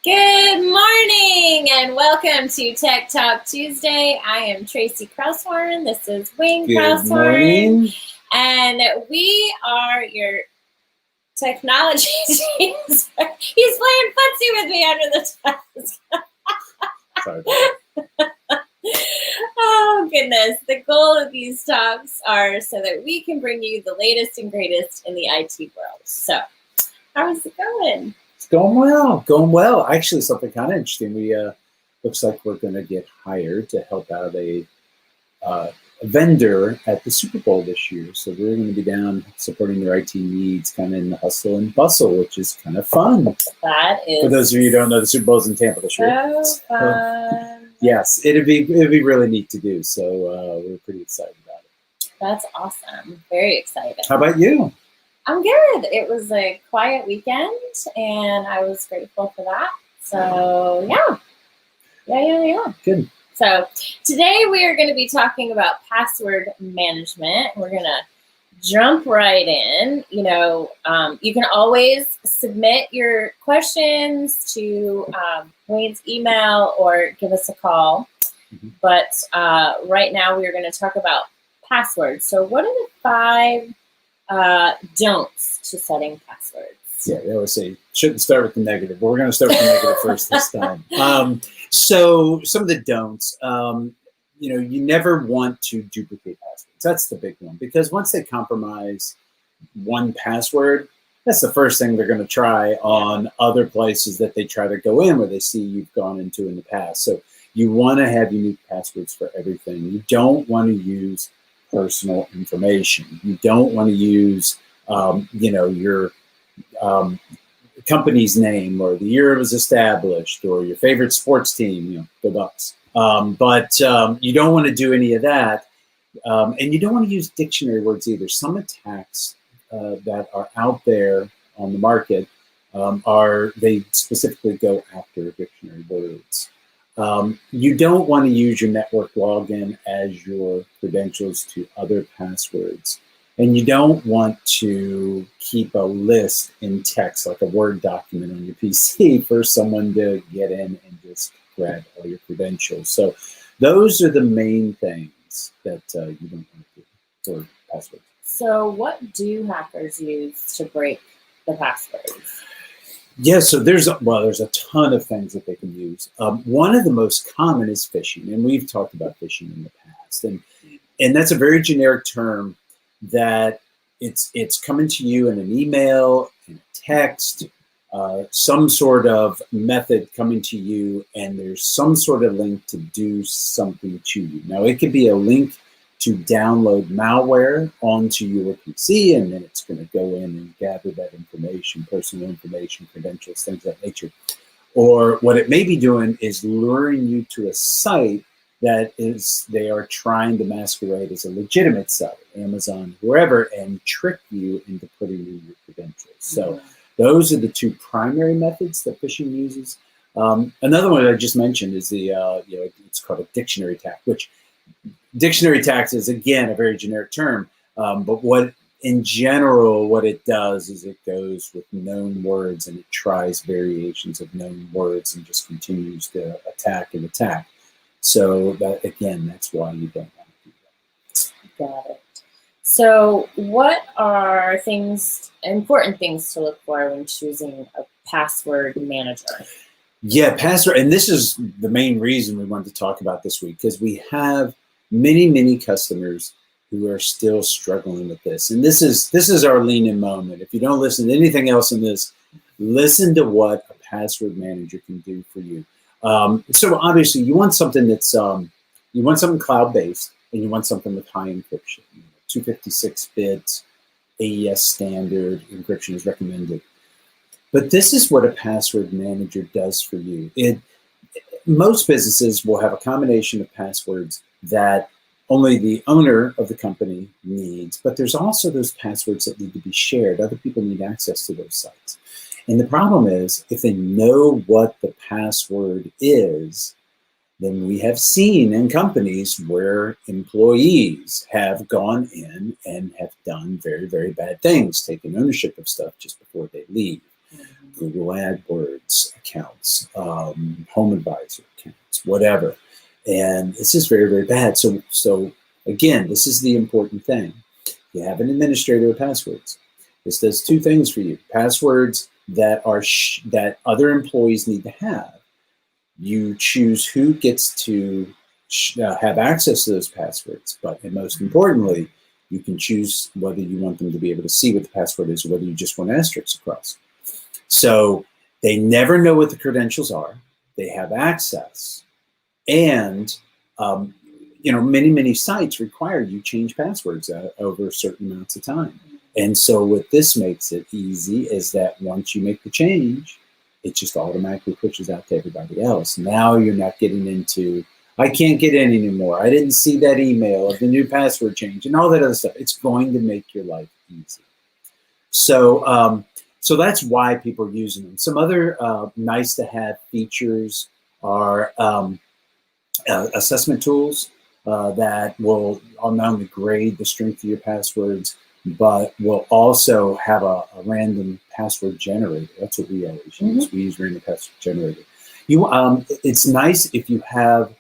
Good morning and welcome to Tech Talk Tuesday. I am Tracy Kraushorn. This is Wayne Kraushorn. Morning. And we are your technology teams. He's playing footsie with me under the desk. Sorry. Oh, goodness. The goal of these talks are so that we can bring you the latest and greatest in the IT world. So, how's it going? It's going well. Going well. Actually, something kind of interesting. We looks like we're going to get hired to help out a vendor at the Super Bowl this year. So we're going to be down supporting their IT needs, kind of in the hustle and bustle, which is kind of fun. That is For those of you who don't know, the Super Bowl's in Tampa this year. so fun. Yes, it'd be really neat to do. So we're pretty excited about it. That's awesome. Very excited. How about you? I'm good. It was a quiet weekend, and I was grateful for that. So, yeah. Good. So, today we are going to be talking about password management. We're going to jump right in. You can always submit your questions to Wayne's email or give us a call. Mm-hmm. But right now we are going to talk about passwords. So, what are the 5 don'ts to setting passwords? Yeah, they always say shouldn't start with the negative, but we're going to start with the negative first this time. So some of the don'ts, you never want to duplicate passwords. That's the big one, because once they compromise one password, that's the first thing they're going to try on other places that they try to go in where they see you've gone into in the past. So you want to have unique passwords for everything. You don't want to use personal information. You don't want to use, your company's name or the year it was established or your favorite sports team, the Bucks. But you don't want to do any of that. And you don't want to use dictionary words either. Some attacks that are out there on the market they specifically go after dictionary words. You don't want to use your network login as your credentials to other passwords. And you don't want to keep a list in text, like a Word document on your PC, for someone to get in and just grab all your credentials. So those are the main things that you don't want to do for passwords. So what do hackers use to break the passwords? Yeah, so there's a ton of things that they can use. One of the most common is phishing, and we've talked about phishing in the past, and that's a very generic term that it's coming to you in an email, in a text, some sort of method coming to you, and there's some sort of link to do something to you. Now, it could be a link to download malware onto your PC, and then it's going to go in and gather that information, personal information, credentials, things of that nature. Or what it may be doing is luring you to a site that they are trying to masquerade as a legitimate site, Amazon, whoever, and trick you into putting in your credentials. So those are the 2 primary methods that phishing uses. Another one that I just mentioned is it's called a dictionary attack, which dictionary attack is, again, a very generic term. But what it does is it goes with known words and it tries variations of known words and just continues to attack and attack. So that's why you don't want to do that. Got it. So what are important things to look for when choosing a password manager? Yeah, password, and this is the main reason we wanted to talk about this week, because we have many customers who are still struggling with this. And this is our lean-in moment. If you don't listen to anything else in this, listen to what a password manager can do for you. So obviously you want something that's, you want something cloud-based, and you want something with high encryption. 256-bit AES standard encryption is recommended. But this is what a password manager does for you. Most businesses will have a combination of passwords that only the owner of the company needs, but there's also those passwords that need to be shared. Other people need access to those sites. And the problem is, if they know what the password is, then we have seen in companies where employees have gone in and have done very, very bad things, taking ownership of stuff just before they leave. Google AdWords, accounts, home advisor accounts, whatever. And this is very, very bad. So again, this is the important thing. You have an administrator of passwords. This does two things for you. Passwords that are that other employees need to have. You choose who gets to have access to those passwords, but and most importantly, you can choose whether you want them to be able to see what the password is or whether you just want asterisks across. So they never know what the credentials are. They have access. And, many sites require you change passwords over certain amounts of time. And so what this makes it easy is that once you make the change, it just automatically pushes out to everybody else. Now you're not getting into, I can't get in anymore. I didn't see that email of the new password change and all that other stuff. It's going to make your life easy. So, so that's why people are using them. Some other nice to have features are assessment tools that will not only grade the strength of your passwords, but will also have a random password generator. That's what we always use. We use random password generator. It's nice if you have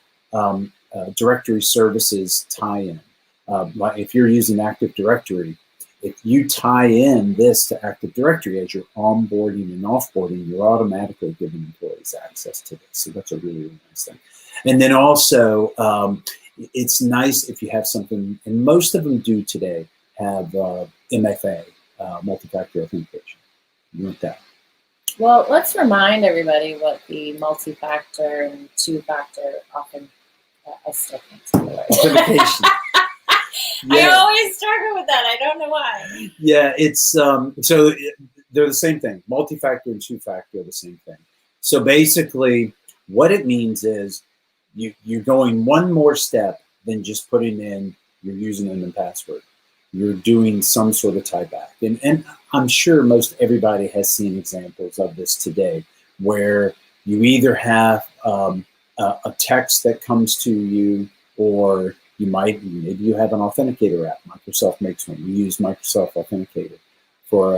directory services tie-in. If you're using Active Directory, if you tie in this to Active Directory as you're onboarding and offboarding, you're automatically giving employees access to this. So that's a really, really nice thing. And then also, it's nice if you have something, and most of them do today, have MFA, multi-factor authentication. You want that. Well, let's remind everybody what the multi-factor and two-factor authentication. I always struggle with that. I don't know why. Yeah, it's they're the same thing. Multi-factor and two-factor are the same thing. So basically, what it means is you're going one more step than just putting in your username and password. You're doing some sort of tie back. And I'm sure most everybody has seen examples of this today, where you either have a text that comes to you, or maybe you have an authenticator app. Microsoft makes one. We use Microsoft Authenticator for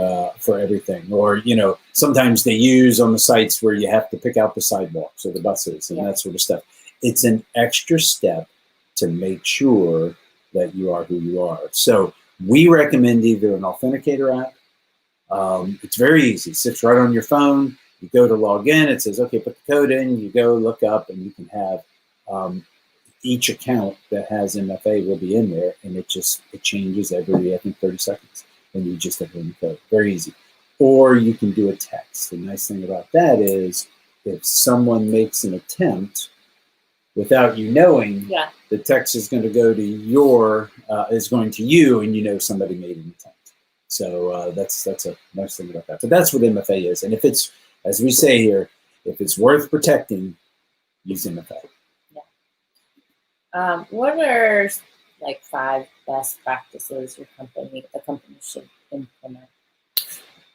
everything. Or, sometimes they use on the sites where you have to pick out the sidewalks or the buses and that sort of stuff. It's an extra step to make sure that you are who you are. So we recommend either an authenticator app. It's very easy. It sits right on your phone. You go to log in. It says, okay, put the code in. You go look up, and you can have each account that has MFA will be in there, and it changes every, I think, 30 seconds. And you just have the code. Very easy. Or you can do a text. The nice thing about that is if someone makes an attempt without you knowing, the text is going to go to is going to you, and somebody made an attempt. So that's a nice thing about that. But that's what MFA is. And if it's, as we say here, if it's worth protecting, use MFA. Yeah. What are 5 best practices the company should implement?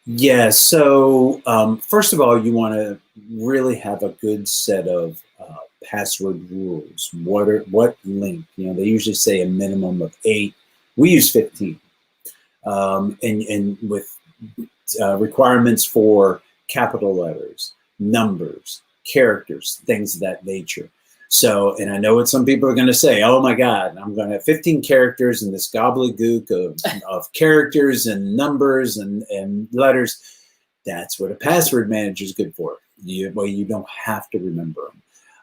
Yeah. So first of all, you want to really have a good set of password rules. What length? They usually say a minimum of 8. We use 15, and with requirements for capital letters, numbers, characters, things of that nature. So, and I know what some people are going to say. Oh my God, I'm going to have 15 characters in this gobbledygook of characters and numbers and letters. That's what a password manager is good for. You don't have to remember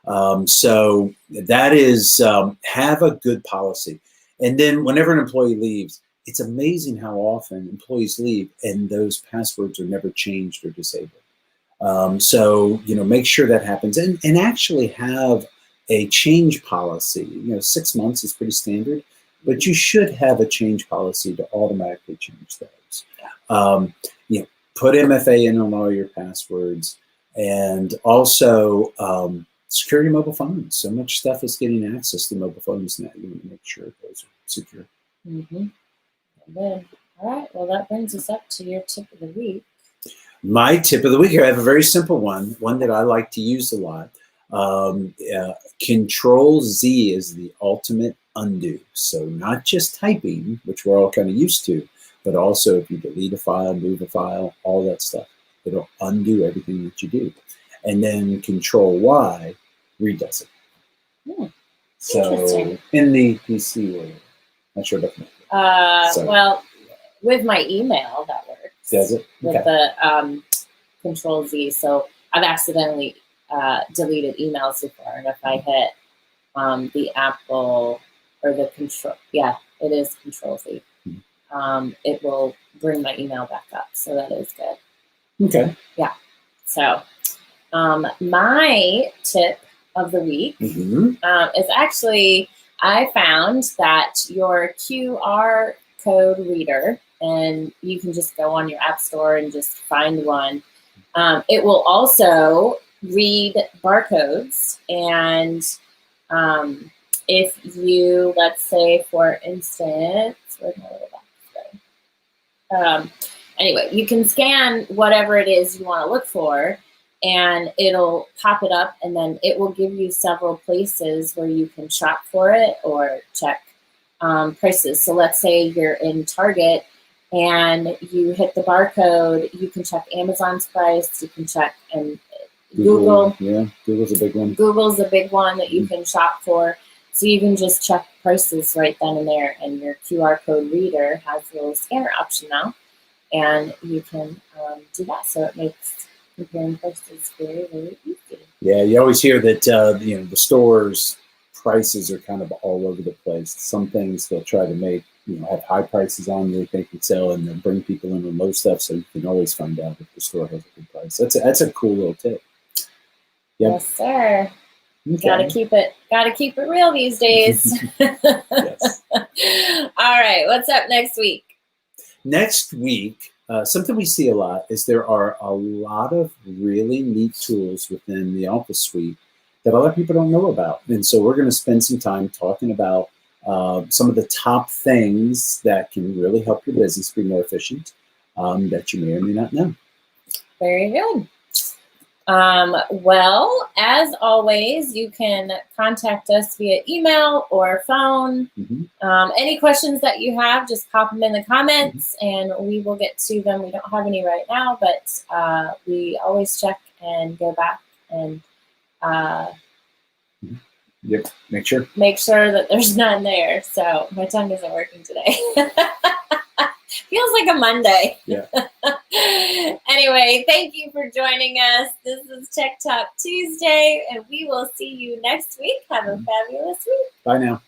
them. So that is, have a good policy. And then whenever an employee leaves, it's amazing how often employees leave and those passwords are never changed or disabled. So, make sure that happens and actually have a change policy. 6 months is pretty standard, but you should have a change policy to automatically change those. Put MFA in on all your passwords, and also, secure your mobile phones. So much stuff is getting access to mobile phones now. You want to make sure those are secure. Mm-hmm. Good. All right. Well, that brings us up to your tip of the week. My tip of the week, I have a very simple one that I like to use a lot. Control Z is the ultimate undo. So not just typing, which we're all kind of used to, but also if you delete a file, move a file, all that stuff, it'll undo everything that you do. and then Control Y redoes it. Hmm. So Interesting. in the PC world, not sure about that. So- Well, with my email, that works. Does it? With Okay. the Control Z. So I've accidentally deleted emails before, and if I hit the Apple or the Control, yeah, it is Control Z. It will bring my email back up, so that is good. Okay. So my tip of the week is actually, I found that your QR code reader, and you can just go on your app store and just find one. It will also read barcodes, and if you, let's say, for instance, where's my little box go? Anyway, you can scan whatever it is you want to look for, and it'll pop it up, and then it will give you several places where you can shop for it or check prices. So let's say you're in Target and you hit the barcode, you can check Amazon's price, you can check and Google. Yeah, Google's a big one. Google's a big one that you can shop for. So you can just check prices right then and there, and your QR code reader has a little scanner option now, and you can do that. So it makes comparing prices very, very easy. Yeah, you always hear that the stores' prices are kind of all over the place. Some things they'll try to make have high prices on they think would sell, and then bring people in with low stuff, so you can always find out if the store has a good price. That's a cool little tip. Yep. Yes, sir. Okay. Gotta keep it real these days. Yes. All right, what's up next week? Next week, something we see a lot is there are a lot of really neat tools within the Office suite that a lot of people don't know about. And so we're going to spend some time talking about some of the top things that can really help your business be more efficient that you may or may not know. Very good. Well, as always, you can contact us via email or phone. Any questions that you have, just pop them in the comments and we will get to them. We don't have any right now, but we always check and go back and Yep, make sure that there's none there. So my tongue isn't working today. Feels like a Monday. Yeah. Anyway, thank you for joining us. This is Tech Talk Tuesday, and we will see you next week. Have a fabulous week. Bye now.